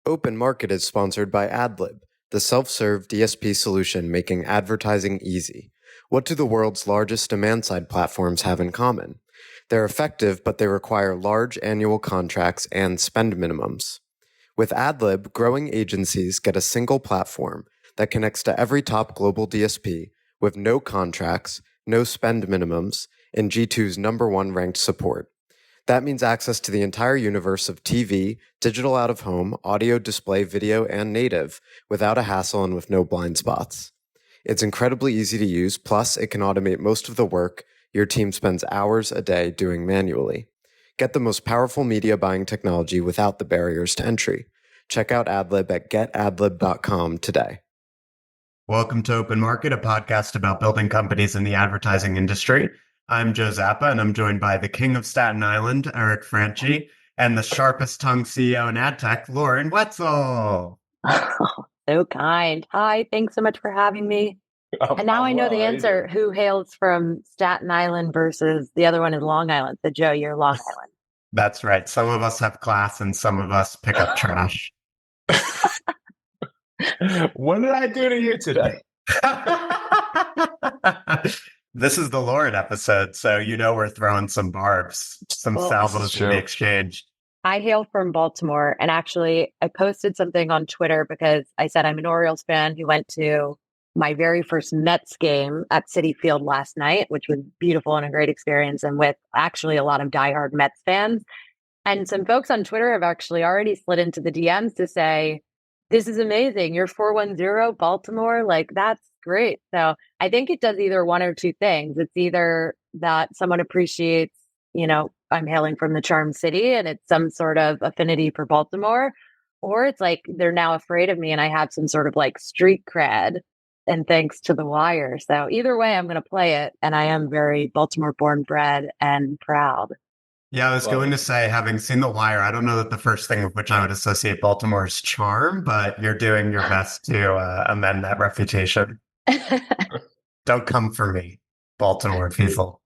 Open Market is sponsored by AdLib, the self-serve DSP solution making advertising easy. What do the world's largest demand-side platforms have in common? They're effective, but they require large annual contracts and spend minimums. With AdLib, growing agencies get a single platform that connects to every top global DSP with no contracts, no spend minimums, and G2's #1 ranked support. That means access to the entire universe of TV, digital out-of-home, audio, display, video, and native without a hassle and with no blind spots. It's incredibly easy to use, plus it can automate most of the work your team spends hours a day doing manually. Get the most powerful media buying technology without the barriers to entry. Check out AdLib at getadlib.com today. Welcome to Open Market, a podcast about building companies in the advertising industry. I'm Joe Zappa, and I'm joined by the king of Staten Island, Eric Franchi, and the sharpest-tongued CEO in adtech, Lauren Wetzel. So kind. Hi, thanks so much for having me. And now I know the answer, who hails from Staten Island versus the other one is Long Island. So Joe, you're Long Island. That's right. Some of us have class and some of us pick up trash. What did I do to you today? This is the Lauren episode, so you know we're throwing some barbs, some salvos in the exchange. I hail from Baltimore, and actually I posted something on Twitter because I said I'm an Orioles fan who went to my very first Mets game at Citi Field last night, which was beautiful and a great experience, and with actually a lot of diehard Mets fans. And some folks on Twitter have actually already slid into the DMs to say, this is amazing. You're 410 Baltimore. Like, that's great. So I think it does either one or two things. It's either that someone appreciates, I'm hailing from the Charm City and it's some sort of affinity for Baltimore, or it's like they're now afraid of me and I have some sort of like street cred and thanks to the Wire. So either way, I'm going to play it. And I am very Baltimore born, bred, and proud. Yeah, I was going to say, having seen The Wire, I don't know that the first thing with which I would associate Baltimore's charm, but you're doing your best to amend that reputation. Don't come for me, Baltimore people.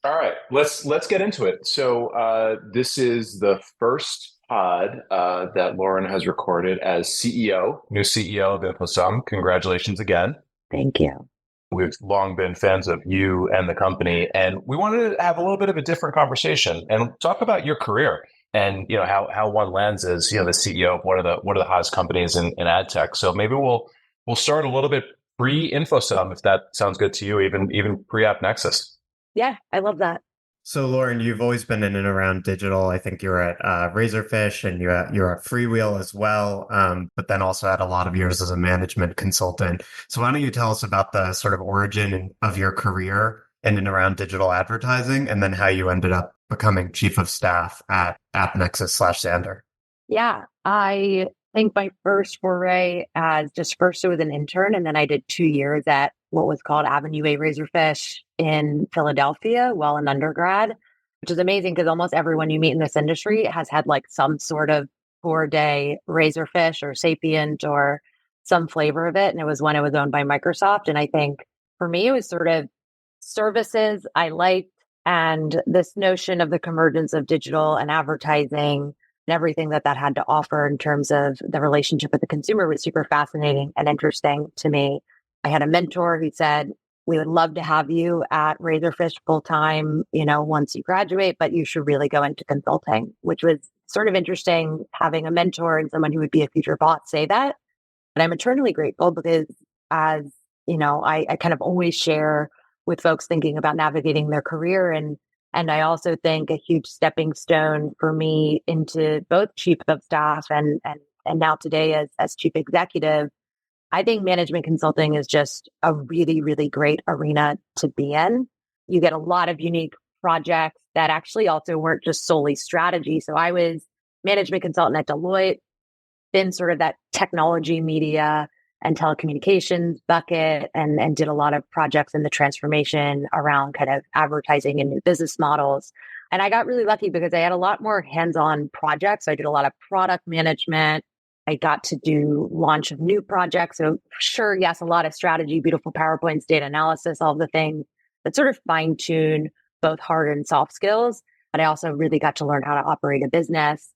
All right, let's get into it. So this is the first pod that Lauren has recorded as new CEO of InfoSum. Congratulations again. Thank you. We've long been fans of you and the company, and we wanted to have a little bit of a different conversation and talk about your career and how one lands as the CEO of one of the hottest companies in ad tech. So maybe we'll start a little bit pre-InfoSum, if that sounds good to you, even pre-AppNexus. Yeah, I love that. So, Lauren, you've always been in and around digital. I think you were at Razorfish and you're at Freewheel as well, but then also had a lot of years as a management consultant. So why don't you tell us about the sort of origin of your career in and around digital advertising, and then how you ended up becoming chief of staff at AppNexus/Xandr? Yeah, I think my first foray first with an intern, and then I did 2 years at what was called Avenue A Razorfish in Philadelphia while in undergrad, which is amazing because almost everyone you meet in this industry has had like some sort of 4-day Razorfish or Sapient or some flavor of it. And it was when it was owned by Microsoft. And I think for me, it was sort of services I liked, and this notion of the convergence of digital and advertising and everything that had to offer in terms of the relationship with the consumer was super fascinating and interesting to me. I had a mentor who said, we would love to have you at Razorfish full-time, once you graduate, but you should really go into consulting, which was sort of interesting having a mentor and someone who would be a future boss say that. And I'm eternally grateful because I kind of always share with folks thinking about navigating their career. And I also think a huge stepping stone for me into both chief of staff and now today as chief executive, I think management consulting is just a really, really great arena to be in. You get a lot of unique projects that actually also weren't just solely strategy. So I was management consultant at Deloitte, then sort of that technology, media, and telecommunications bucket, and did a lot of projects in the transformation around kind of advertising and new business models. And I got really lucky because I had a lot more hands-on projects. I did a lot of product management. I got to do launch of new projects. So sure, yes, a lot of strategy, beautiful PowerPoints, data analysis, all the things that sort of fine tune both hard and soft skills. But I also really got to learn how to operate a business.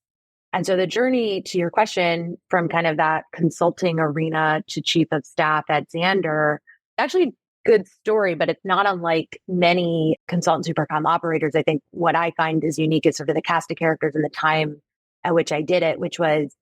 And so the journey to your question from kind of that consulting arena to chief of staff at Xandr, actually good story, but it's not unlike many consultants who become operators. I think what I find is unique is sort of the cast of characters and the time at which I did it, which was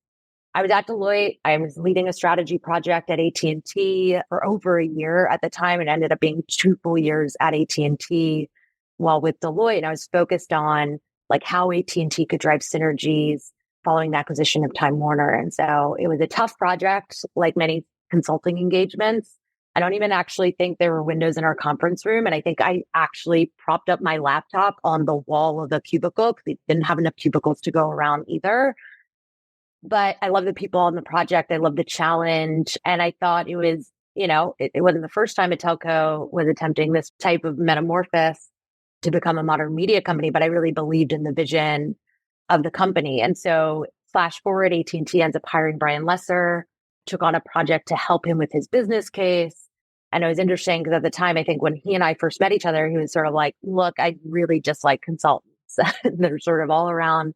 I was at Deloitte. I was leading a strategy project at AT&T for over a year at the time. It ended up being 2 full years at AT&T while with Deloitte. And I was focused on like how AT&T could drive synergies following the acquisition of Time Warner. And so it was a tough project, like many consulting engagements. I don't even actually think there were windows in our conference room. And I think I actually propped up my laptop on the wall of the cubicle because we didn't have enough cubicles to go around either. But I love the people on the project. I love the challenge. And I thought it was, it wasn't the first time a telco was attempting this type of metamorphosis to become a modern media company, but I really believed in the vision of the company. And so flash forward, AT&T ends up hiring Brian Lesser, took on a project to help him with his business case. And it was interesting because at the time, I think when he and I first met each other, he was sort of like, look, I really just like consultants. They're sort of all around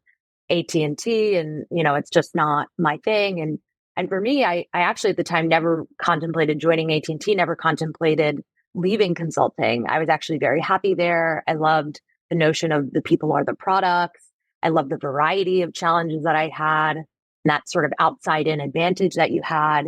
AT&T and, it's just not my thing. And for me, I actually at the time never contemplated joining AT&T, never contemplated leaving consulting. I was actually very happy there. I loved the notion of the people are the products. I loved the variety of challenges that I had, and that sort of outside in advantage that you had.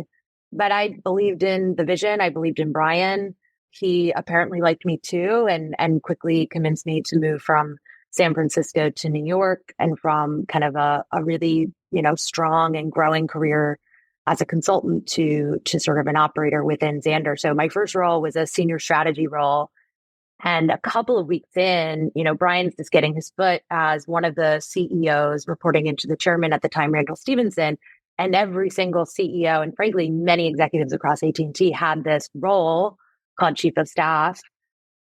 But I believed in the vision. I believed in Brian. He apparently liked me too, and quickly convinced me to move from San Francisco to New York, and from kind of a really, strong and growing career as a consultant to sort of an operator within Xandr. So my first role was a senior strategy role. And a couple of weeks in, Brian's just getting his foot as one of the CEOs reporting into the chairman at the time, Randall Stevenson. And every single CEO, and frankly, many executives across AT&T had this role called chief of staff.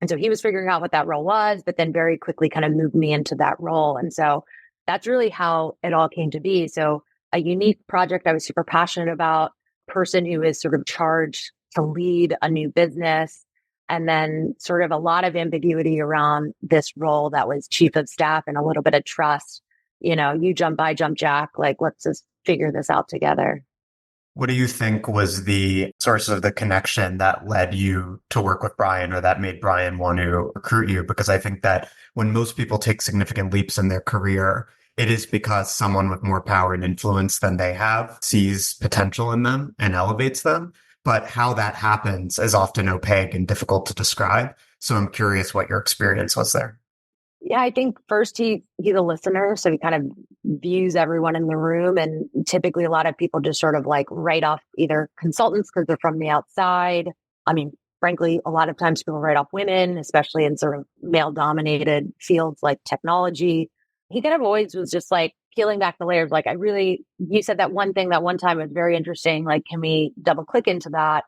And so he was figuring out what that role was, but then very quickly kind of moved me into that role. And so that's really how it all came to be. So a unique project I was super passionate about, person who is sort of charged to lead a new business, and then sort of a lot of ambiguity around this role that was chief of staff and a little bit of trust. You jump, I jump jack, like, let's just figure this out together. What do you think was the source of the connection that led you to work with Brian, or that made Brian want to recruit you? Because I think that when most people take significant leaps in their career, it is because someone with more power and influence than they have sees potential in them and elevates them. But how that happens is often opaque and difficult to describe. So I'm curious what your experience was there. Yeah, I think first he's a listener. So he kind of views everyone in the room. And typically a lot of people just sort of like write off either consultants because they're from the outside. I mean, frankly, a lot of times people write off women, especially in sort of male dominated fields like technology. He kind of always was just like peeling back the layers. Like, you said that one thing that one time was very interesting. Like, can we double click into that?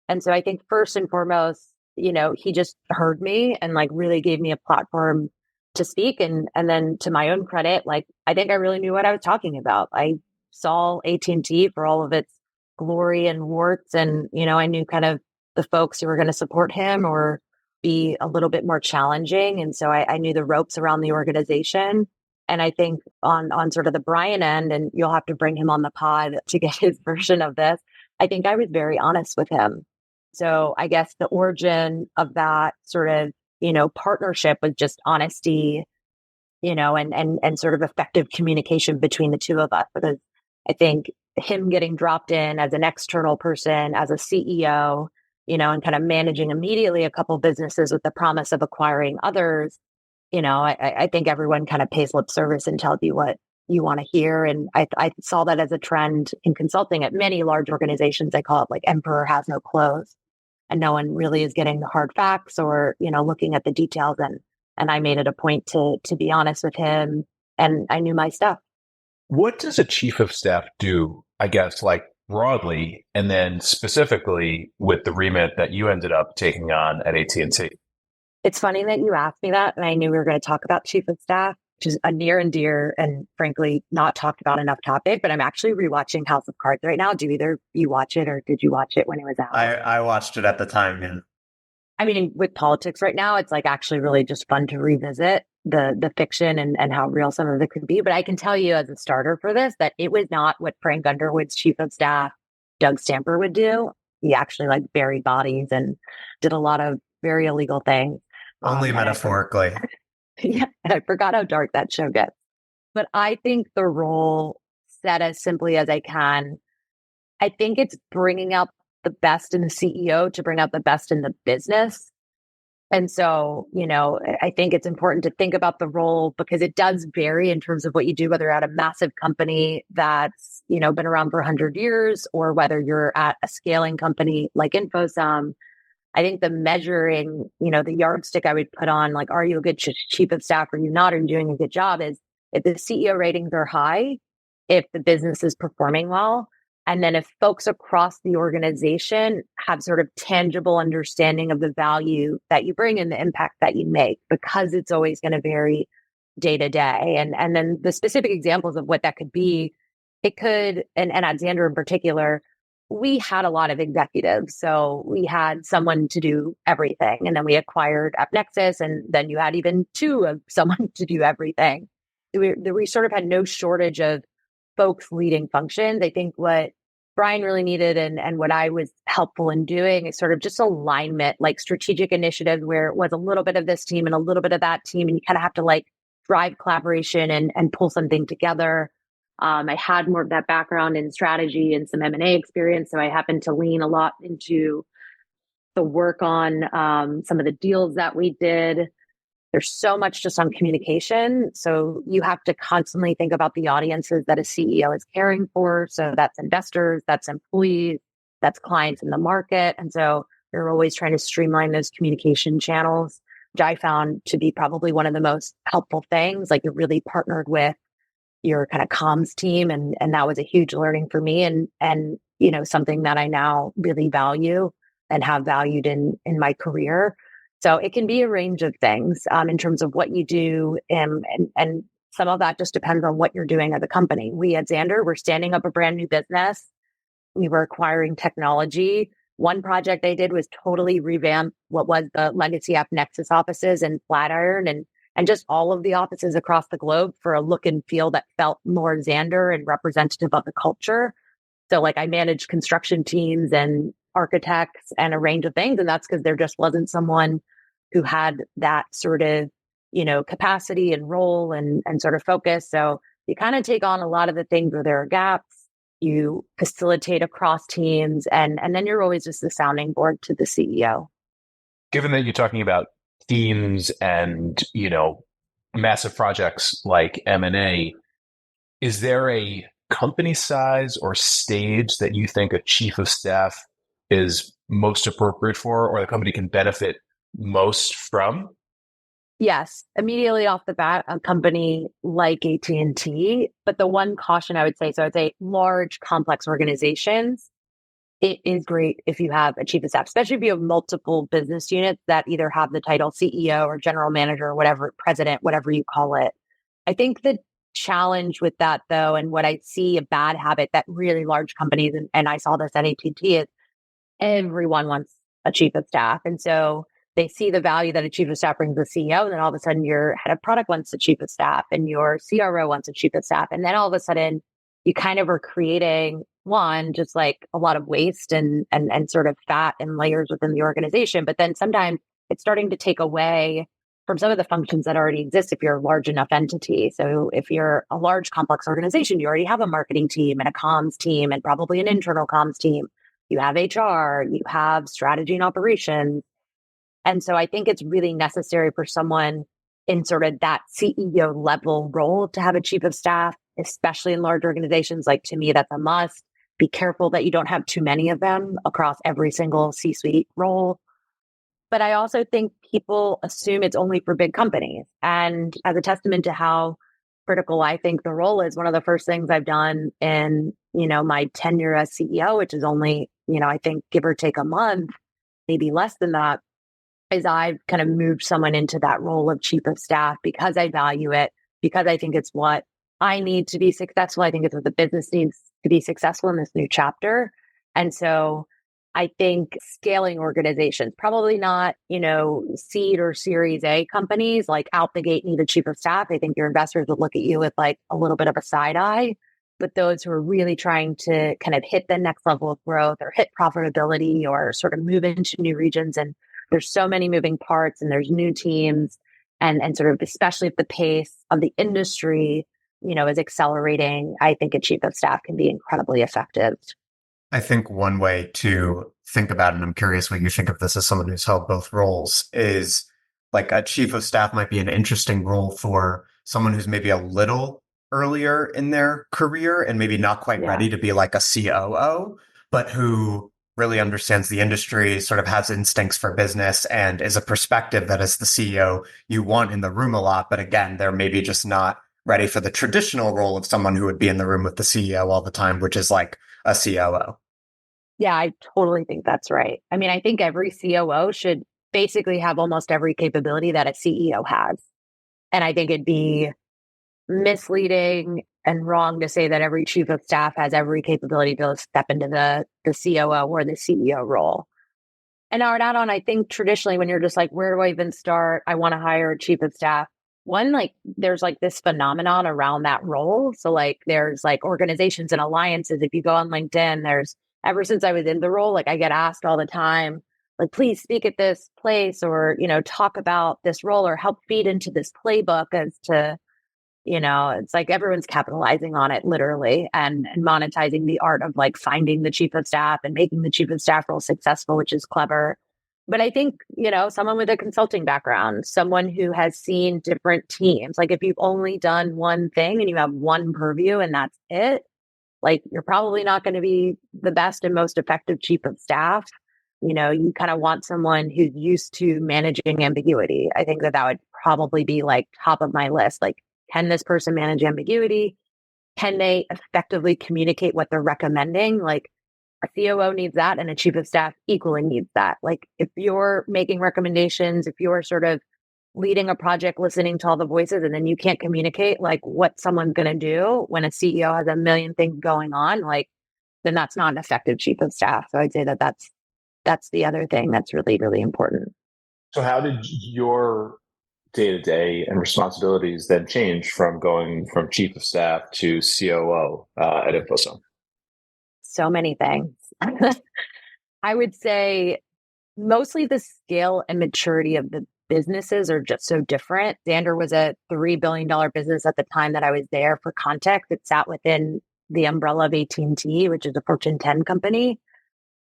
And so I think first and foremost, he just heard me and like really gave me a platform to speak. And then to my own credit, like, I think I really knew what I was talking about. I saw AT&T for all of its glory and warts. And, I knew kind of the folks who were going to support him or be a little bit more challenging. And so I knew the ropes around the organization. And I think on sort of the Brian end, and you'll have to bring him on the pod to get his version of this, I think I was very honest with him. So I guess the origin of that sort of, partnership was just honesty, and sort of effective communication between the two of us. Because I think him getting dropped in as an external person, as a CEO, and kind of managing immediately a couple businesses with the promise of acquiring others, I think everyone kind of pays lip service and tells you what you want to hear. And I saw that as a trend in consulting at many large organizations. I call it like emperor has no clothes. And no one really is getting the hard facts or, looking at the details. And I made it a point to be honest with him. And I knew my stuff. What does a chief of staff do, I guess, like broadly, and then specifically with the remit that you ended up taking on at AT&T? It's funny that you asked me that. And I knew we were going to talk about chief of staff, which is a near and dear and frankly not talked about enough topic. But I'm actually rewatching House of Cards right now. Do either you watch it or did you watch it when it was out? I watched it at the time. Yeah. I mean, with politics right now, it's like actually really just fun to revisit the fiction and how real some of it could be. But I can tell you as a starter for this that it was not what Frank Underwood's chief of staff, Doug Stamper, would do. He actually like buried bodies and did a lot of very illegal things. Only metaphorically. Yeah, and I forgot how dark that show gets. But I think the role, said as simply as I can, I think it's bringing out the best in the CEO to bring out the best in the business. And so, I think it's important to think about the role because it does vary in terms of what you do, whether you're at a massive company that's, been around for 100 years or whether you're at a scaling company like InfoSum. I think the measuring, the yardstick I would put on, like, are you a good chief of staff? Are you not? Are you doing a good job? Is if the CEO ratings are high, if the business is performing well, and then if folks across the organization have sort of tangible understanding of the value that you bring and the impact that you make, because it's always going to vary day to day. And then the specific examples of what that could be, it could, and at Xandr in particular, we had a lot of executives. So we had someone to do everything. And then we acquired AppNexus, and then you had even two of someone to do everything. We sort of had no shortage of folks leading functions. I think what Brian really needed and what I was helpful in doing is sort of just alignment, like strategic initiatives where it was a little bit of this team and a little bit of that team. And you kind of have to like drive collaboration and pull something together. I had more of that background in strategy and some M&A experience. So I happened to lean a lot into the work on some of the deals that we did. There's so much just on communication. So you have to constantly think about the audiences that a CEO is caring for. So that's investors, that's employees, that's clients in the market. And so you're always trying to streamline those communication channels, which I found to be probably one of the most helpful things. Like you're really partnered with your kind of comms team. And that was a huge learning for me and something that I now really value and have valued in my career. So it can be a range of things in terms of what you do. And some of that just depends on what you're doing as a company. We at Xandr, we're standing up a brand new business. We were acquiring technology. One project I did was totally revamp what was the legacy AppNexus offices in Flatiron and just all of the offices across the globe for a look and feel that felt more Xandr and representative of the culture. So like I managed construction teams and architects and a range of things. And that's because there just wasn't someone who had that sort of, capacity and role and sort of focus. So you kind of take on a lot of the things where there are gaps, you facilitate across teams, and then you're always just the sounding board to the CEO. Given that you're talking about themes and, massive projects like M&A, is there a company size or stage that you think a chief of staff is most appropriate for, or the company can benefit most from? Yes, immediately off the bat, a company like AT&T. But the one caution I would say large, complex organizations, it is great if you have a chief of staff, especially if you have multiple business units that either have the title CEO or general manager or whatever, president, whatever you call it. I think the challenge with that, though, and what I see a bad habit that really large companies, and I saw this at AT&T, is everyone wants a chief of staff. And so they see the value that a chief of staff brings the CEO. And then all of a sudden your head of product wants a chief of staff and your CRO wants a chief of staff. And then all of a sudden you kind of are creating just like a lot of waste and sort of fat and layers within the organization. But then sometimes it's starting to take away from some of the functions that already exist if you're a large enough entity. So if you're a large complex organization, you already have a marketing team and a comms team and probably an internal comms team. You have HR, you have strategy and operations. And so I think it's really necessary for someone in sort of that CEO level role to have a chief of staff, especially in large organizations. Like to me, that's a must. Be careful that you don't have too many of them across every single C-suite role. But I also think people assume it's only for big companies. And as a testament to how critical I think the role is, one of the first things I've done in, my tenure as CEO, which is only, I think give or take a month, maybe less than that, is I've kind of moved someone into that role of chief of staff because I value it, because I think it's what I need to be successful. I think it's what the business needs to be successful in this new chapter. And so I think scaling organizations, probably not, seed or series A companies like out the gate need a chief of staff. I think your investors would look at you with like a little bit of a side eye. But those who are really trying to kind of hit the next level of growth or hit profitability or sort of move into new regions. And there's so many moving parts and there's new teams and sort of, especially if the pace of the industry, is accelerating, I think a chief of staff can be incredibly effective. I think one way to think about it, and I'm curious what you think of this as someone who's held both roles, is like a chief of staff might be an interesting role for someone who's maybe a little earlier in their career and maybe not quite ready to be like a COO, but who really understands the industry, sort of has instincts for business and is a perspective that as the CEO you want in the room a lot. But again, they're maybe just not ready for the traditional role of someone who would be in the room with the CEO all the time, which is like a COO. Yeah, I totally think that's right. I mean, I think every COO should basically have almost every capability that a CEO has. And I think it'd be misleading and wrong to say that every chief of staff has every capability to step into the COO or the CEO role. And now add on, I think traditionally when you're just like, where do I even start? I want to hire a chief of staff. One, like there's like this phenomenon around that role. So like there's like organizations and alliances. If you go on LinkedIn, there's ever since I was in the role, like I get asked all the time, like, please speak at this place or, talk about this role or help feed into this playbook as to, it's like everyone's capitalizing on it literally and monetizing the art of like finding the chief of staff and making the chief of staff role successful, which is clever. But I think, someone with a consulting background, someone who has seen different teams, like if you've only done one thing and you have one purview and that's it, like you're probably not going to be the best and most effective chief of staff. You kind of want someone who's used to managing ambiguity. I think that would probably be like top of my list. Like, can this person manage ambiguity? Can they effectively communicate what they're recommending? Like a COO needs that and a chief of staff equally needs that. Like if you're making recommendations, if you're sort of leading a project, listening to all the voices, and then you can't communicate like what someone's going to do when a CEO has a million things going on, like then that's not an effective chief of staff. So I'd say that that's the other thing that's really, really important. So how did your day-to-day and responsibilities then change from going from chief of staff to COO at InfoSum? So many things. I would say mostly the scale and maturity of the businesses are just so different. Xandr was a $3 billion business at the time that I was there. For context, it sat within the umbrella of AT&T, which is a Fortune 10 company.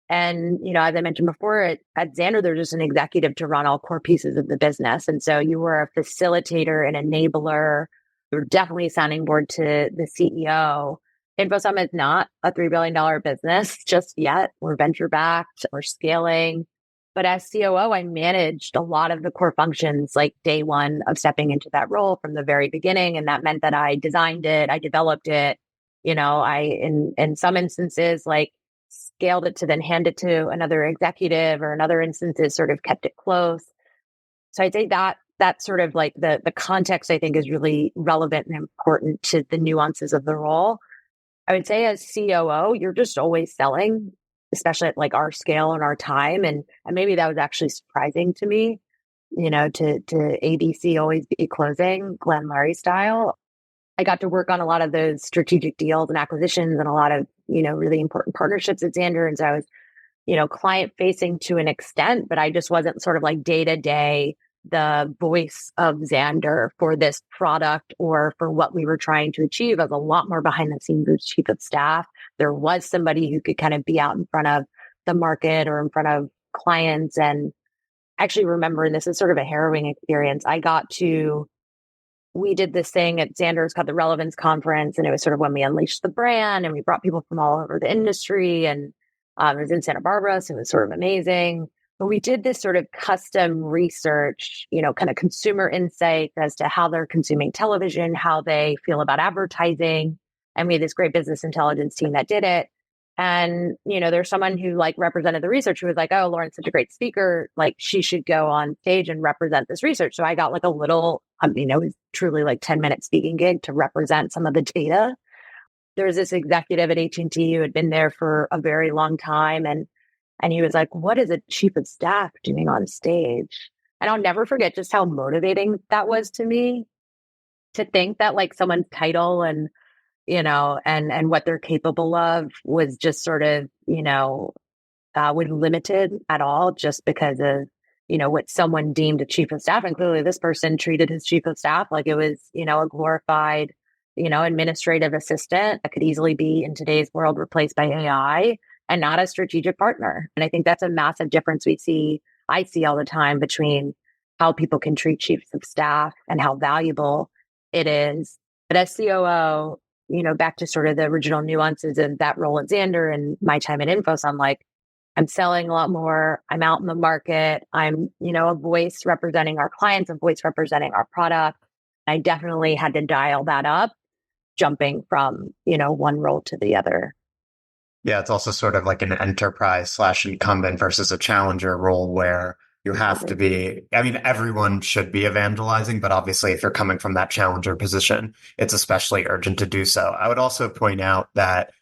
And, as I mentioned before, at Xandr, there's just an executive to run all core pieces of the business. And so you were a facilitator, an enabler. You're definitely a sounding board to the CEO. InfoSum is not a $3 billion business just yet. We're venture backed, we're scaling. But as COO, I managed a lot of the core functions like day one of stepping into that role from the very beginning. And that meant that I designed it, I developed it. I, in some instances, like scaled it to then hand it to another executive, or in other instances sort of kept it close. So I'd say that's sort of like the context I think is really relevant and important to the nuances of the role. I would say as COO, you're just always selling, especially at like our scale and our time. And maybe that was actually surprising to me, to ABC always be closing, Glenn Larry style. I got to work on a lot of those strategic deals and acquisitions and a lot of, really important partnerships at Xandr. And so I was, client facing to an extent, but I just wasn't sort of like day to day the voice of Xandr for this product or for what we were trying to achieve. I was a lot more behind the scenes as chief of staff. There was somebody who could kind of be out in front of the market or in front of clients. And actually remember, and this is sort of a harrowing experience, we did this thing at Xandr, it's called the Relevance Conference. And it was sort of when we unleashed the brand and we brought people from all over the industry. And it was in Santa Barbara, so it was sort of amazing. But we did this sort of custom research, kind of consumer insights as to how they're consuming television, how they feel about advertising. And we had this great business intelligence team that did it. And, there's someone who like represented the research who was like, oh, Lauren's such a great speaker. Like she should go on stage and represent this research. So I got like a little, it was truly like 10-minute speaking gig to represent some of the data. There was this executive at AT&T who had been there for a very long time. And And he was like, what is a chief of staff doing on stage? And I'll never forget just how motivating that was to me, to think that like someone's title and, and what they're capable of was just sort of, was limited at all just because of, what someone deemed a chief of staff. And clearly this person treated his chief of staff like it was, a glorified, administrative assistant that could easily be in today's world replaced by AI and not a strategic partner. And I think that's a massive difference I see all the time between how people can treat chiefs of staff and how valuable it is. But as COO, back to sort of the original nuances of that role at Xander and my time at InfoSum, like I'm selling a lot more. I'm out in the market. I'm, a voice representing our clients, a voice representing our product. I definitely had to dial that up, jumping from, one role to the other. Yeah, it's also sort of like an enterprise / incumbent versus a challenger role where you have to be, I mean, everyone should be evangelizing, but obviously if you're coming from that challenger position, it's especially urgent to do so. I would also point out that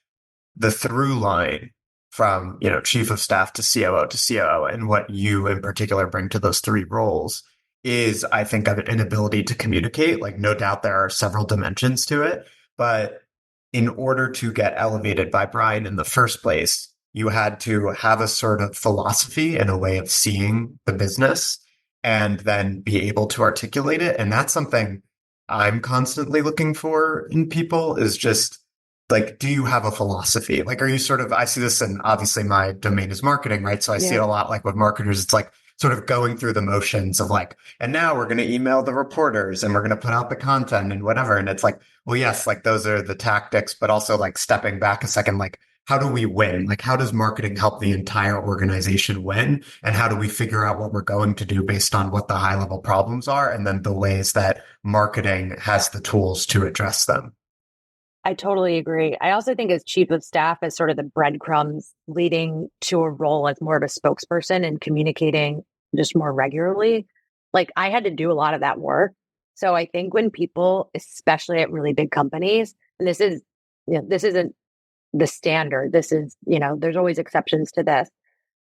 the through line from, chief of staff to COO, and what you in particular bring to those three roles is, I think, an ability to communicate. Like, no doubt there are several dimensions to it, but in order to get elevated by Brian in the first place, you had to have a sort of philosophy and a way of seeing the business and then be able to articulate it. And that's something I'm constantly looking for in people, is just like, do you have a philosophy? Like, are you sort of, I see this, and obviously my domain is marketing, right? So I see it a lot, like with marketers, it's like sort of going through the motions of like, and now we're going to email the reporters and we're going to put out the content and whatever. And it's like, well, yes, like those are the tactics, but also like stepping back a second, like, how do we win? Like, how does marketing help the entire organization win? And how do we figure out what we're going to do based on what the high level problems are? And then the ways that marketing has the tools to address them. I totally agree. I also think as chief of staff, as sort of the breadcrumbs leading to a role as more of a spokesperson and communicating just more regularly, like I had to do a lot of that work. So I think when people, especially at really big companies, and this isn't the standard, this is, there's always exceptions to this.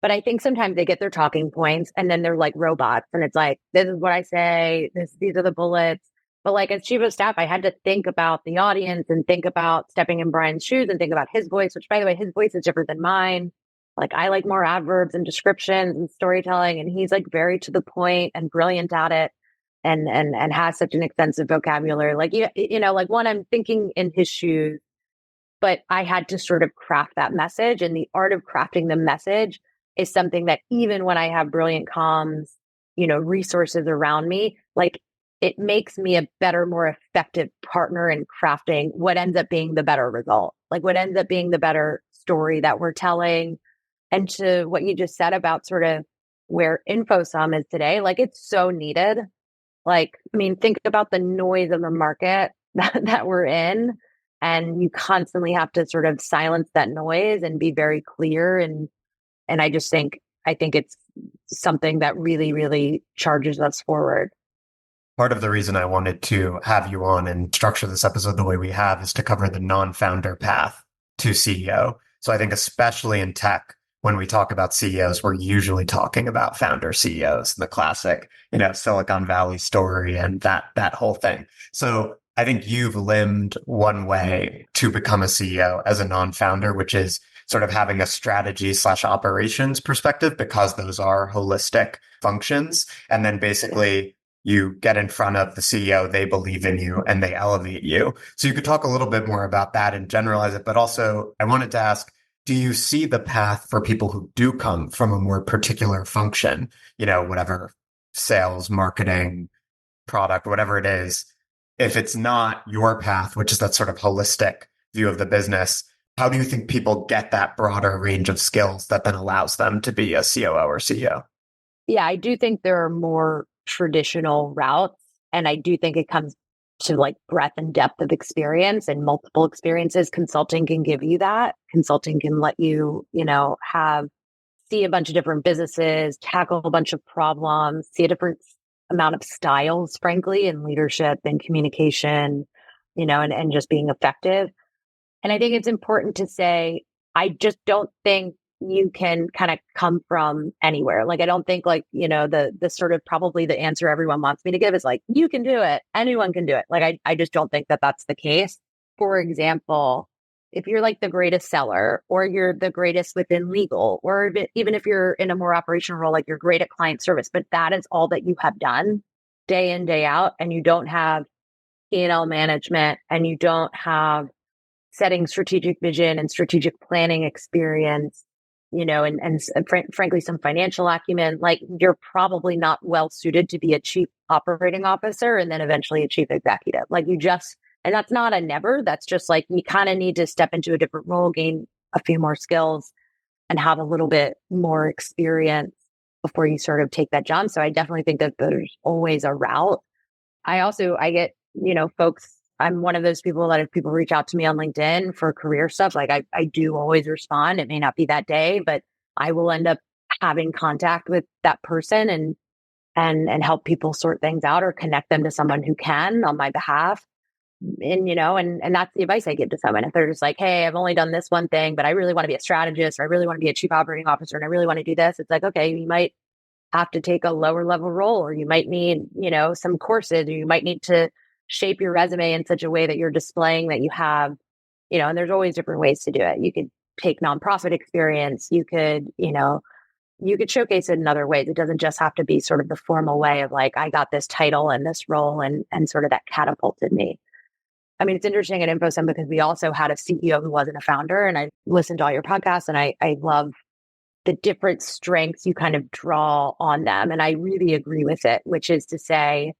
But I think sometimes they get their talking points and then they're like robots. And it's like, this is what I say, these are the bullets. But like as chief of staff, I had to think about the audience and think about stepping in Brian's shoes and think about his voice, which by the way, his voice is different than mine. Like I like more adverbs and descriptions and storytelling. And he's like very to the point and brilliant at it and has such an extensive vocabulary. Like, like one, I'm thinking in his shoes, but I had to sort of craft that message. And the art of crafting the message is something that even when I have brilliant comms, resources around me, like it makes me a better, more effective partner in crafting what ends up being the better result, like what ends up being the better story that we're telling. And to what you just said about sort of where InfoSum is today, like it's so needed. Like, I mean, think about the noise of the market that we're in, and you constantly have to sort of silence that noise and be very clear. And I think it's something that really, really charges us forward. Part of the reason I wanted to have you on and structure this episode the way we have is to cover the non-founder path to CEO. So I think especially in tech, when we talk about CEOs, we're usually talking about founder CEOs, the classic, Silicon Valley story and that whole thing. So I think you've limbed one way to become a CEO as a non-founder, which is sort of having a strategy / operations perspective, because those are holistic functions. And then basically you get in front of the CEO, they believe in you and they elevate you. So you could talk a little bit more about that and generalize it. But also I wanted to ask, do you see the path for people who do come from a more particular function, whatever, sales, marketing, product, whatever it is, if it's not your path, which is that sort of holistic view of the business, how do you think people get that broader range of skills that then allows them to be a COO or CEO? Yeah, I do think there are more traditional routes. And I do think it comes to like breadth and depth of experience and multiple experiences. Consulting can give you that. Consulting can let you, see a bunch of different businesses, tackle a bunch of problems, see a different amount of styles, frankly, in leadership and communication, and just being effective. And I think it's important to say, I just don't think you can kind of come from anywhere. Like, I don't think like, the sort of probably the answer everyone wants me to give is like, you can do it. Anyone can do it. Like, I just don't think that that's the case. For example, if you're like the greatest seller or you're the greatest within legal, or even if you're in a more operational role, like you're great at client service, but that is all that you have done day in, day out, and you don't have P&L management and you don't have setting strategic vision and strategic planning experience, and frankly, some financial acumen, like you're probably not well suited to be a chief operating officer and then eventually a chief executive. Like and that's not a never, that's just like, you kind of need to step into a different role, gain a few more skills and have a little bit more experience before you sort of take that jump. So I definitely think that there's always a route. I get, folks, I'm one of those people that if people reach out to me on LinkedIn for career stuff, like I do always respond. It may not be that day, but I will end up having contact with that person and help people sort things out or connect them to someone who can on my behalf. And, and that's the advice I give to someone. If they're just like, hey, I've only done this one thing, but I really want to be a strategist, or I really want to be a chief operating officer, and I really want to do this. It's like, okay, you might have to take a lower level role, or you might need, some courses, or you might need to shape your resume in such a way that you're displaying that you have, and there's always different ways to do it. You could take nonprofit experience. You could, you could showcase it in other ways. It doesn't just have to be sort of the formal way of like, I got this title and this role and sort of that catapulted me. I mean, it's interesting at InfoSum because we also had a CEO who wasn't a founder, and I listened to all your podcasts and I love the different strengths you kind of draw on them. And I really agree with it, which is to say,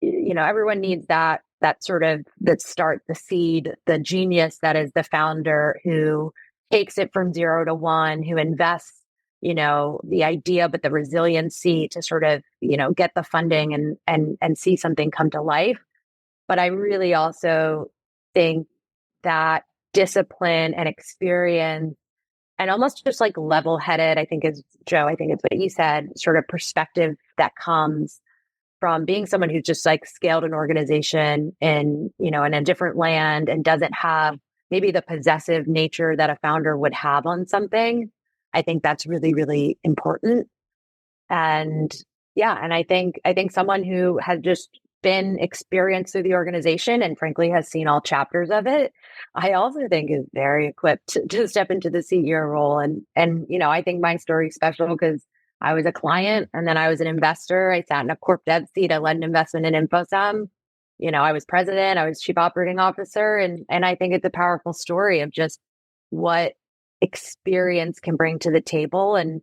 everyone needs that sort of the start, the seed, the genius that is the founder who takes it from 0 to 1, who invests, the idea, but the resiliency to sort of, get the funding and see something come to life. But I really also think that discipline and experience and almost just like level-headed, I think it's what you said, sort of perspective that comes from being someone who's just like scaled an organization in a different land and doesn't have maybe the possessive nature that a founder would have on something. I think that's really, really important. And yeah, and I think someone who has just been experienced through the organization and frankly has seen all chapters of it, I also think is very equipped to step into the CEO role. And I think my story's special because I was a client and then I was an investor. I sat in a corp dev seat. I led an investment in InfoSum. I was president, I was chief operating officer. And I think it's a powerful story of just what experience can bring to the table and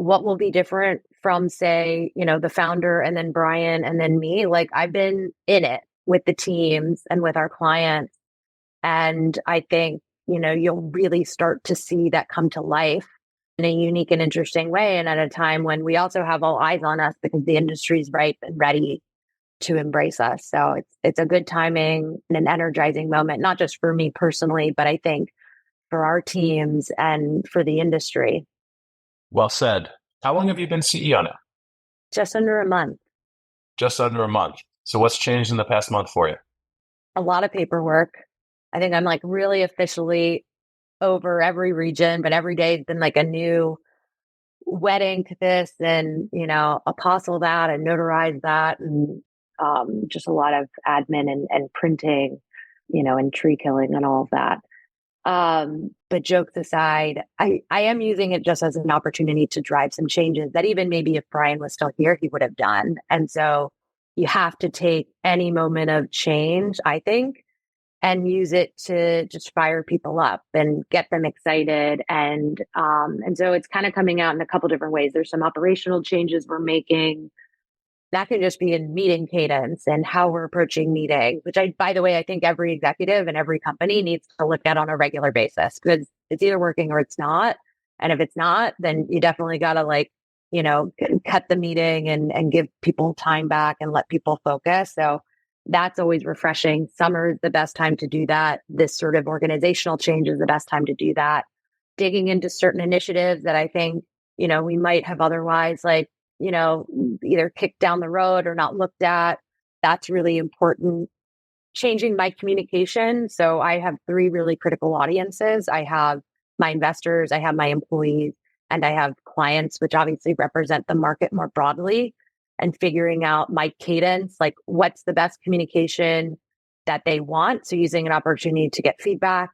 what will be different from, say, the founder and then Brian and then me. Like, I've been in it with the teams and with our clients. And I think, you'll really start to see that come to life in a unique and interesting way. And at a time when we also have all eyes on us because the industry's ripe and ready to embrace us. So it's a good timing and an energizing moment, not just for me personally, but I think for our teams and for the industry. Well said. How long have you been CEO now? Just under a month. Just under a month. So what's changed in the past month for you? A lot of paperwork. I think I'm like really officially over every region, but every day has been like a new wedding to this and, apostle that and notarize that. And just a lot of admin and printing, and tree killing and all of that. But jokes aside, I am using it just as an opportunity to drive some changes that even maybe if Brian was still here, he would have done. And so you have to take any moment of change, I think, and use it to just fire people up and get them excited. And so it's kind of coming out in a couple different ways. There's some operational changes we're making. That can just be in meeting cadence and how we're approaching meetings, which by the way, I think every executive and every company needs to look at on a regular basis because it's either working or it's not. And if it's not, then you definitely got to cut the meeting and give people time back and let people focus. So that's always refreshing. Summer is the best time to do that. This sort of organizational change is the best time to do that. Digging into certain initiatives that I think, we might have otherwise either kicked down the road or not looked at. That's really important. Changing my communication. So I have 3 really critical audiences. I have my investors, I have my employees, and I have clients, which obviously represent the market more broadly, and figuring out my cadence, like what's the best communication that they want. So using an opportunity to get feedback,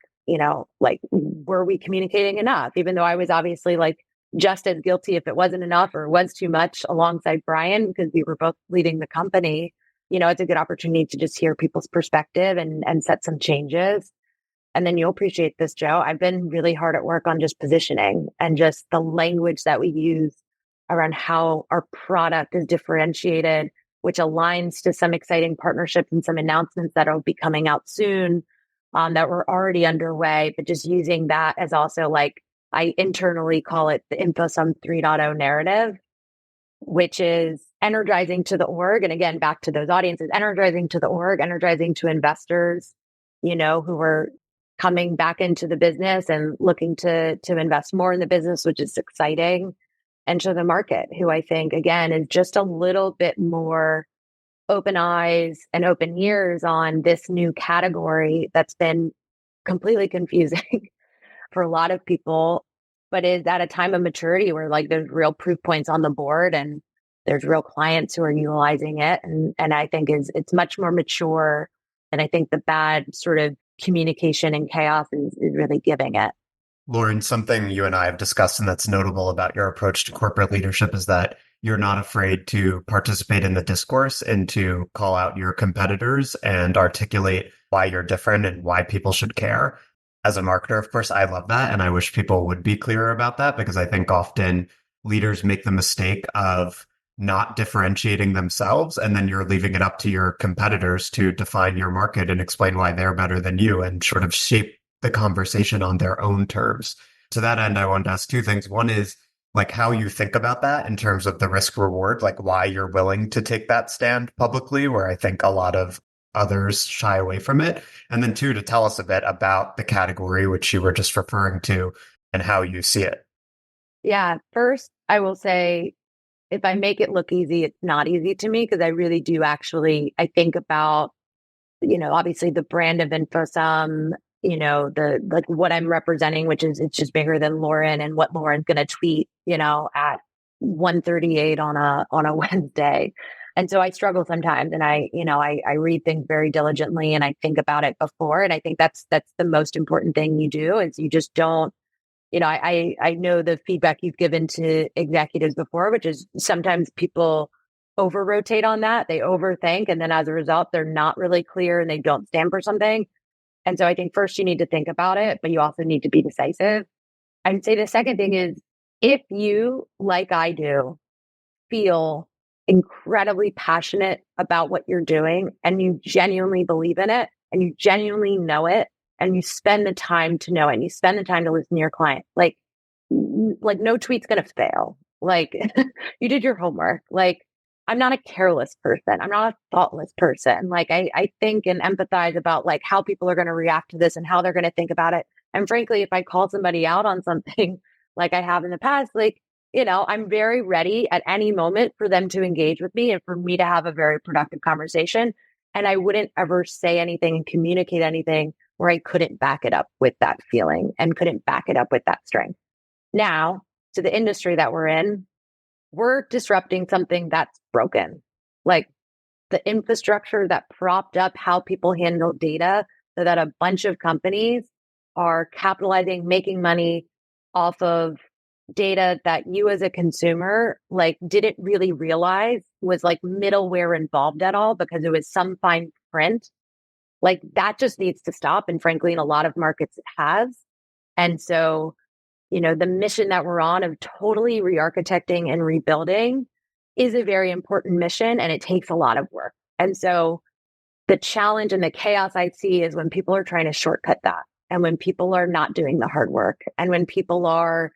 like, were we communicating enough? Even though I was obviously like just as guilty if it wasn't enough or was too much alongside Brian, because we were both leading the company, it's a good opportunity to just hear people's perspective and set some changes. And then you'll appreciate this, Joe. I've been really hard at work on just positioning and just the language that we use around how our product is differentiated, which aligns to some exciting partnerships and some announcements that will be coming out soon, that were already underway, but just using that as also, like, I internally call it the InfoSum 3.0 narrative, which is energizing to the org. And again, back to those audiences, energizing to the org, energizing to investors, who are coming back into the business and looking to invest more in the business, which is exciting, and to the market, who I think, again, is just a little bit more open eyes and open ears on this new category that's been completely confusing for a lot of people, but is at a time of maturity where, like, there's real proof points on the board and there's real clients who are utilizing it. And I think it's much more mature. And I think the bad sort of communication and chaos is really giving it. Lauren, something you and I have discussed and that's notable about your approach to corporate leadership is that you're not afraid to participate in the discourse and to call out your competitors and articulate why you're different and why people should care. As a marketer, of course, I love that. And I wish people would be clearer about that, because I think often leaders make the mistake of not differentiating themselves. And then you're leaving it up to your competitors to define your market and explain why they're better than you and sort of shape the conversation on their own terms. To that end, I wanted to ask two things. One is, like, how you think about that in terms of the risk reward, like why you're willing to take that stand publicly, where I think a lot of others shy away from it. And then two, to tell us a bit about the category, which you were just referring to, and how you see it. Yeah. First, I will say, if I make it look easy, it's not easy to me, because I really do I think about, obviously the brand of InfoSum, the, like, what I'm representing, which is, it's just bigger than Lauren and what Lauren's going to tweet, at 1:38 on a Wednesday. And so I struggle sometimes, and I read things very diligently and I think about it before. And I think that's the most important thing you do, is you just don't, I know the feedback you've given to executives before, which is sometimes people over rotate on that. They overthink. And then as a result, they're not really clear and they don't stand for something. And so I think first you need to think about it, but you also need to be decisive. I'd say the second thing is, if you, like I do, feel incredibly passionate about what you're doing and you genuinely believe in it and you genuinely know it and you spend the time to know it and you spend the time to listen to your client, like no tweet's going to fail. Like, you did your homework. Like, I'm not a careless person. I'm not a thoughtless person. Like, I think and empathize about, like, how people are going to react to this and how they're going to think about it. And frankly, if I call somebody out on something like I have in the past, like, I'm very ready at any moment for them to engage with me and for me to have a very productive conversation. And I wouldn't ever say anything and communicate anything where I couldn't back it up with that feeling and couldn't back it up with that strength. Now, to the industry that we're in, we're disrupting something that's broken. Like, the infrastructure that propped up how people handle data, so that a bunch of companies are capitalizing, making money off of data that you as a consumer, like, didn't really realize was, like, middleware involved at all, because it was some fine print. Like, that just needs to stop. And frankly, in a lot of markets, it has. And so, the mission that we're on of totally re-architecting and rebuilding is a very important mission, and it takes a lot of work. And so the challenge and the chaos I see is when people are trying to shortcut that, and when people are not doing the hard work, and when people are,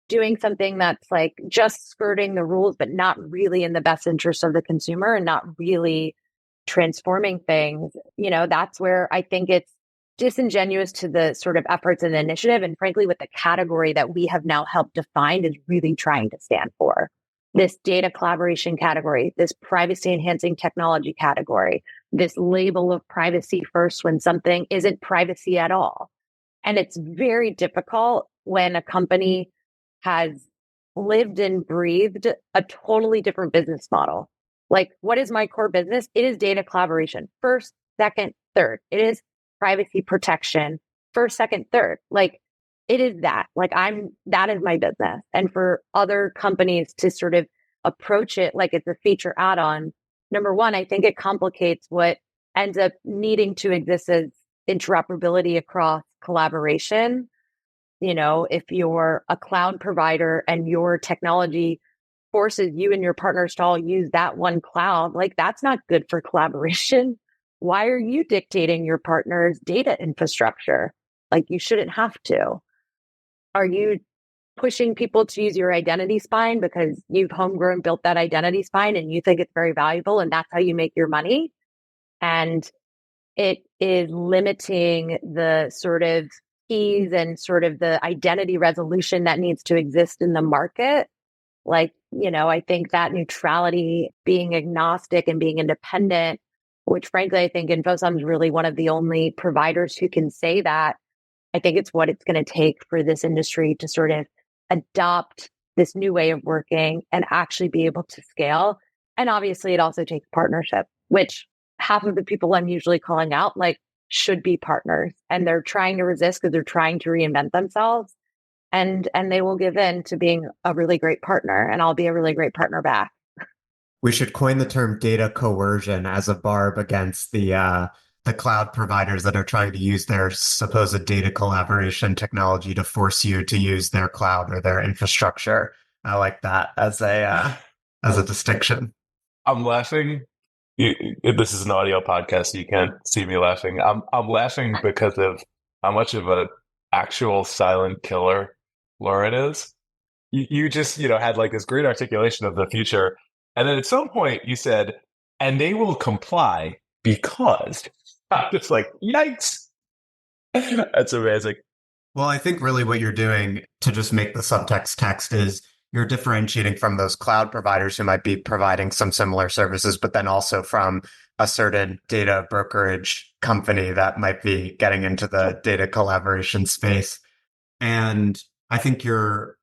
doing something that's like just skirting the rules, but not really in the best interest of the consumer and not really transforming things. That's where I think it's disingenuous to the sort of efforts and the initiative. And frankly, with the category that we have now helped define is really trying to stand for. This data collaboration category, this privacy enhancing technology category, this label of privacy first when something isn't privacy at all. And it's very difficult when a company has lived and breathed a totally different business model. Like, what is my core business? It is data collaboration. First, second, third. It is privacy protection. First, second, third. Like, it is that. Like, that is my business. And for other companies to sort of approach it like it's a feature add-on, number one, I think it complicates what ends up needing to exist as interoperability across collaboration. If you're a cloud provider and your technology forces you and your partners to all use that one cloud, like that's not good for collaboration. Why are you dictating your partner's data infrastructure? Like, you shouldn't have to. Are you pushing people to use your identity spine because you've homegrown built that identity spine and you think it's very valuable and that's how you make your money? And it is limiting the sort of keys and sort of the identity resolution that needs to exist in the market. Like, I think that neutrality, being agnostic and being independent, which frankly, I think InfoSum is really one of the only providers who can say that. I think it's what it's going to take for this industry to sort of adopt this new way of working and actually be able to scale. And obviously, it also takes partnership, which half of the people I'm usually calling out, like, should be partners. And they're trying to resist because they're trying to reinvent themselves. And they will give in to being a really great partner. And I'll be a really great partner back. We should coin the term data coercion as a barb against the cloud providers that are trying to use their supposed data collaboration technology to force you to use their cloud or their infrastructure. I like that as a distinction. I'm laughing. This is an audio podcast, so you can't see me laughing. I'm laughing because of how much of an actual silent killer Lauren is. You just had like this great articulation of the future, and then at some point you said, "And they will comply because." I'm just like, yikes! That's amazing. Well, I think really what you're doing, to just make the subtext text, is you're differentiating from those cloud providers who might be providing some similar services, but then also from a certain data brokerage company that might be getting into the data collaboration space. And I think you're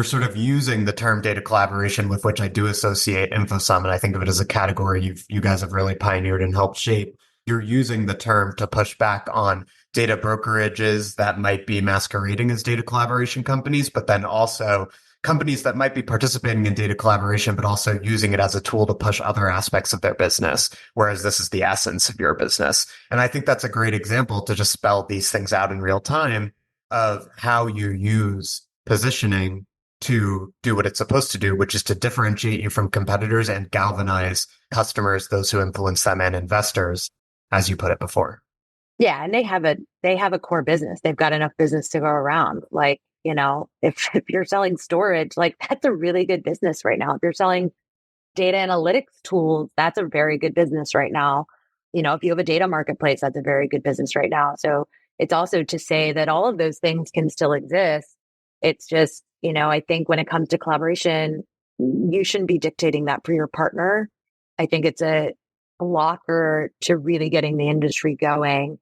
sort of using the term data collaboration, with which I do associate InfoSum, and I think of it as a category you guys have really pioneered and helped shape. You're using the term to push back on data brokerages that might be masquerading as data collaboration companies, but then also companies that might be participating in data collaboration, but also using it as a tool to push other aspects of their business, whereas this is the essence of your business. And I think that's a great example to just spell these things out in real time of how you use positioning to do what it's supposed to do, which is to differentiate you from competitors and galvanize customers, those who influence them, and investors, as you put it before. Yeah. And they have a core business. They've got enough business to go around. Like, if you're selling storage, like, that's a really good business right now. If you're selling data analytics tools, that's a very good business right now. If you have a data marketplace, that's a very good business right now. So it's also to say that all of those things can still exist. It's just, I think when it comes to collaboration, you shouldn't be dictating that for your partner. I think it's a blocker to really getting the industry going.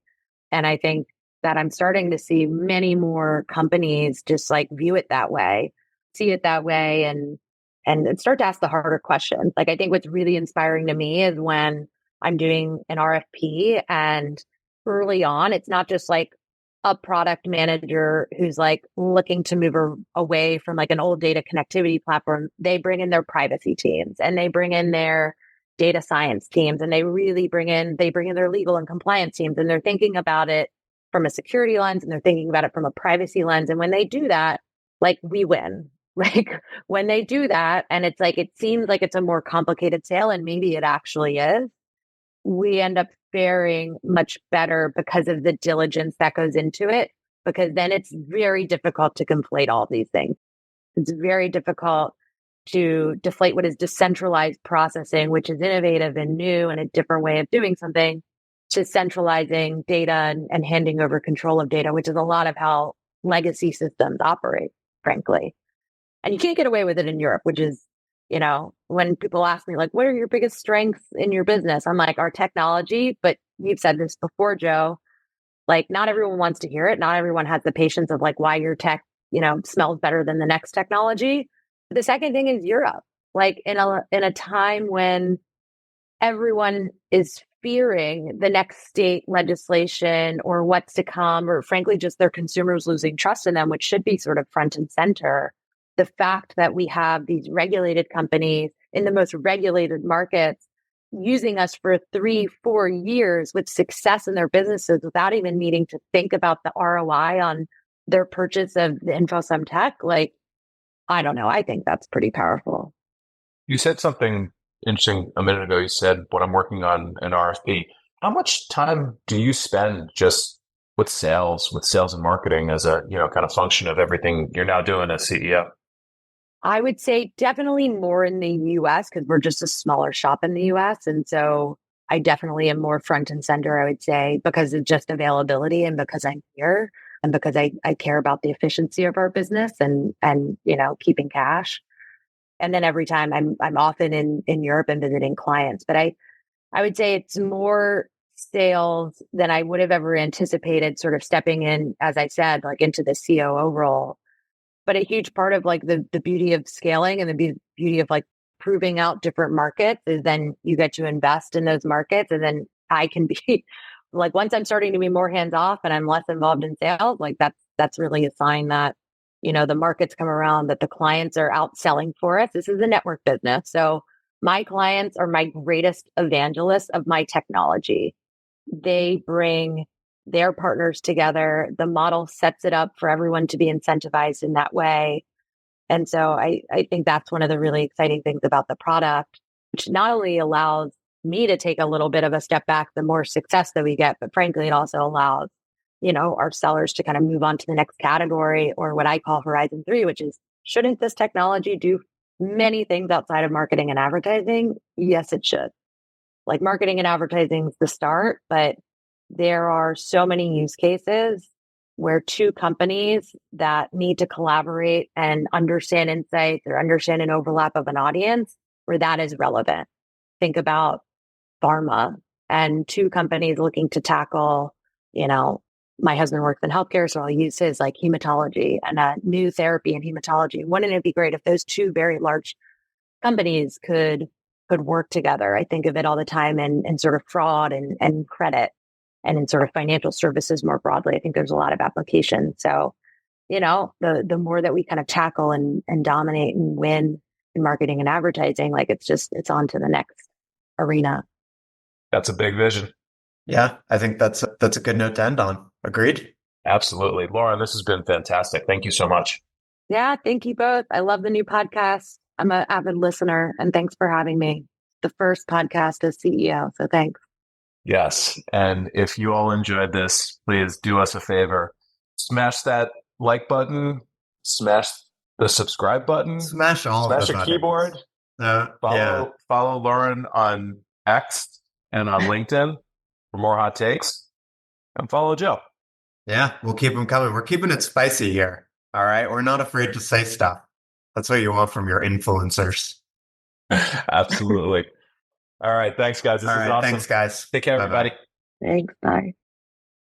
And I think that I'm starting to see many more companies just like view it that way, see it that way, and start to ask the harder questions. Like, I think what's really inspiring to me is when I'm doing an RFP, and early on, it's not just like a product manager who's like looking to move away from like an old data connectivity platform. They bring in their privacy teams, and they bring in their data science teams, and they bring in their legal and compliance teams, and they're thinking about it from a security lens, and they're thinking about it from a privacy lens. And when they do that, like, we win. Like, when they do that, and it's like, it seems like it's a more complicated sale, and maybe it actually is, we end up faring much better because of the diligence that goes into it, because then it's very difficult to conflate all these things. It's very difficult to deflate what is decentralized processing, which is innovative and new and a different way of doing something, to centralizing data and handing over control of data, which is a lot of how legacy systems operate, frankly. And you can't get away with it in Europe, which is, when people ask me, like, what are your biggest strengths in your business? I'm like, our technology. But you've said this before, Joe. Like, not everyone wants to hear it. Not everyone has the patience of like why your tech, smells better than the next technology. The second thing is Europe. Like in a time when everyone is fearing the next state legislation or what's to come, or frankly, just their consumers losing trust in them, which should be sort of front and center. The fact that we have these regulated companies in the most regulated markets using us for 3-4 years with success in their businesses without even needing to think about the ROI on their purchase of the InfoSum tech. Like, I don't know. I think that's pretty powerful. You said something interesting a minute ago. You said, when I'm working on an RFP, how much time do you spend just with sales and marketing as a, kind of function of everything you're now doing as CEO? I would say definitely more in the US because we're just a smaller shop in the US. And so I definitely am more front and center, I would say, because of just availability and because I'm here and because I care about the efficiency of our business and keeping cash. And then every time I'm often in Europe and visiting clients. But I would say it's more sales than I would have ever anticipated, sort of stepping in, as I said, like into the COO role. But a huge part of like the beauty of scaling and the beauty of like proving out different markets is then you get to invest in those markets. And then I can be like, once I'm starting to be more hands off and I'm less involved in sales, like that's really a sign that, the markets come around, that the clients are out selling for us. This is a network business. So my clients are my greatest evangelists of my technology. They bring their partners together. The model sets it up for everyone to be incentivized in that way. And so I think that's one of the really exciting things about the product, which not only allows me to take a little bit of a step back, the more success that we get, but frankly, it also allows, our sellers to kind of move on to the next category, or what I call Horizon 3, which is, shouldn't this technology do many things outside of marketing and advertising? Yes, it should. Like, marketing and advertising is the start, but there are so many use cases where two companies that need to collaborate and understand insights or understand an overlap of an audience, where that is relevant. Think about pharma and two companies looking to tackle, my husband works in healthcare, so I'll use his, like, hematology and a new therapy in hematology. Wouldn't it be great if those two very large companies could work together? I think of it all the time in sort of fraud and credit, and in sort of financial services more broadly. I think there's a lot of applications. So, the more that we kind of tackle and dominate and win in marketing and advertising, like, it's on to the next arena. That's a big vision. Yeah, I think that's a good note to end on. Agreed? Absolutely. Lauren, this has been fantastic. Thank you so much. Yeah, thank you both. I love the new podcast. I'm an avid listener, and thanks for having me. The first podcast as CEO, so thanks. Yes. And if you all enjoyed this, please do us a favor. Smash that like button, smash the subscribe button, Smash all smash of the a buttons. keyboard, follow Lauren on X and on LinkedIn for more hot takes, and follow Joe. Yeah, we'll keep them coming. We're keeping it spicy here. All right. We're not afraid to say stuff. That's what you want from your influencers. Absolutely. All right. Thanks, guys. This is awesome. Thanks, guys. Take care, Bye-bye. everybody. Thanks. Bye.